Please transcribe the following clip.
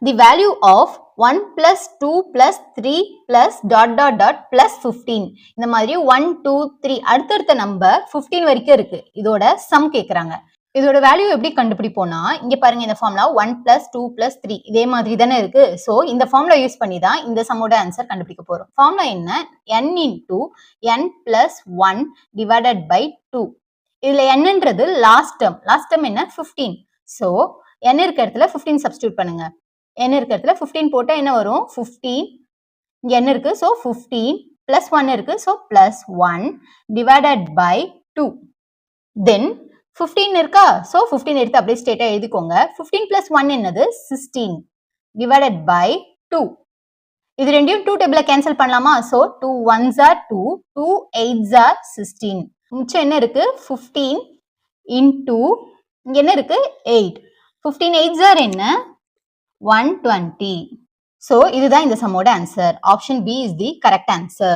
The value of 1 plus 2 plus 3 plus dot dot dot plus 15. இந்த மாதிரி 1 2 3 அடுத்தடுத்த number 15 வரைக்கும் இருக்கு. இதோட சம் கேக்குறாங்க. இதோட வேல்யூ எப்படி கண்டுபிடிப்போம்னா இங்க பாருங்க இந்த ஃபார்முலா 1 plus 2 plus 3 இதே மாதிரி தானே இருக்கு. சோ இந்த ஃபார்முலா யூஸ் பண்ணி தான் இந்த சம்மோட ஆன்சர் கண்டுபிடிக்க போறோம். ஃபார்முலா என்ன? n into n plus 1 divided by 2. இதுல nன்றது லாஸ்ட் டேர்ம் என்ன 15. சோ n இருக்க இடத்துல 15 சப்ஸ்டிட்யூட் பண்ணுங்க. n இருக்க இடத்துல 15 போட்டா என்ன வரும் 15. இங்க n இருக்கு சோ 15 plus 1 இருக்கு so plus 1 divided by 2. then 15 இருக்கா சோ 15 எடுத்து அப்படியே ஸ்ட்ரைட்டா எழுதிக்கோங்க. 15 plus 1 என்னது 16 divided by 2. இது ரெண்டையும் 2 டேபிள்ல கேன்சல் பண்ணலாமா? So 2 1s are 2 2 8s are 16. மிச்சம் என்ன இருக்கு 15 into இங்க என்ன இருக்கு 8. 15 8s are என்ன 120. So இதுதான் இந்த சம்மோட answer. Option B is the correct answer.